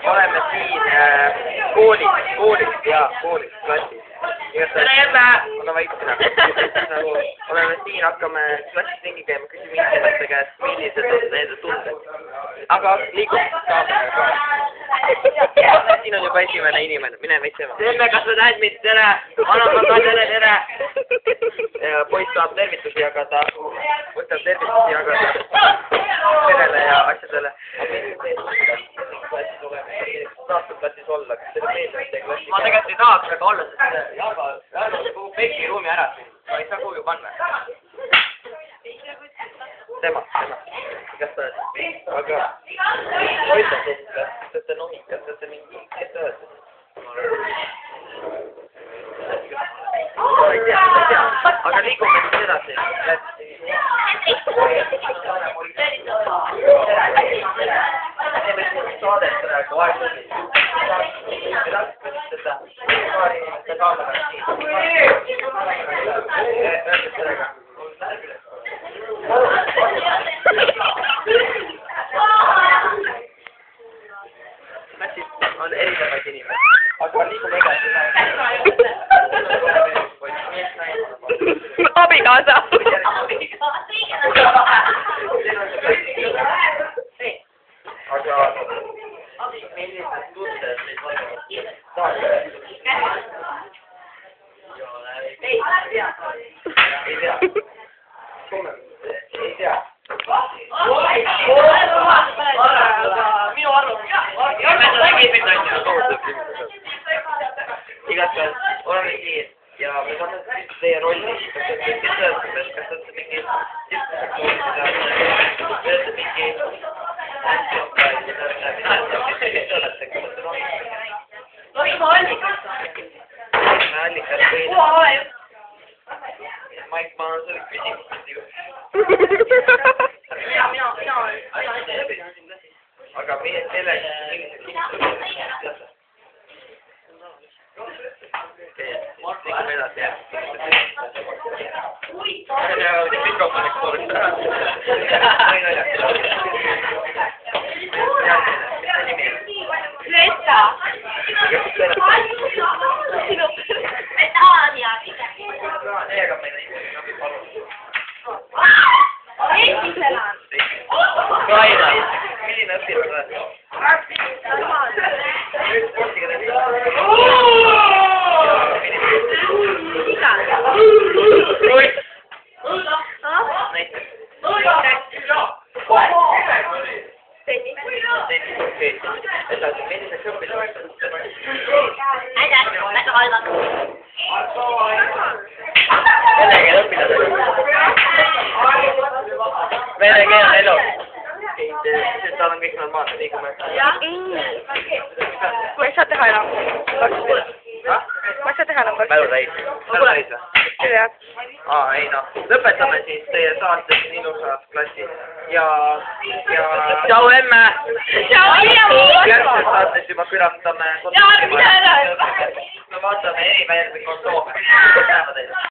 oleme siin koolis, klassis. Tere jälle! Ole vaiksena. Nagu oleme siin, hakkame klassis ringi käima, küsime inimeste käest, millised on nende tunded. Aga liigume kaamera ka. Siin on juba esimene inimene, mine võitsema. Selme, kas sa näed mind? Tere! Anna ka tere! Poiss tahab tervitusi jagada, perele ja asjadele. Tahtnud klassis olla, kas teile meeldib teie klassi? Ma tegelikult ei tahaks aga olla, sest Jargo kogub peki ruumi ära. Ma ei saa kuhugi panna. Tema. Kas ta on? Aga hoida teist, kas te olete nohikas, kas te mingi, kes te olete? Ma ei tea. Aga liigume siis edasi. Saadet praegu aeg-tuli. Klassis on erinevaid inimesi, aga liigume edasi. Abikaasa! Aga millised tunded meid vajavad? Ei tea. Minu arvamus. Igatahes oleme siin ja me saame teie rolli. Kas te olete mingi Maik, ma olen sulle küsimust. Aga millised liigume edasi, jah. Mikrofoniks sooviks ära. Mis ta nimi on? Greta! Teiega meil on palun. Eestis elan! Ukraina. Milline õpilane oled? Sportiga teed? Ruiz! Näiteks? Okei. Edasi, milliseks õpilaseks? Väga halvaks. Vene keel õpilaseks? Vene keel elu? Sest tal on kõik normaalne, liigume. Ma ei saa teha enam. Mälu täis. Mälu täis või? Jah. Ei noh, lõpetame siis teie saate siin ilusas klassis ja... Tšau, emme! Järgmises saates juba külastame... Jaa, mida ära? Me vaatame eriväärse kontoome. Näeme teile.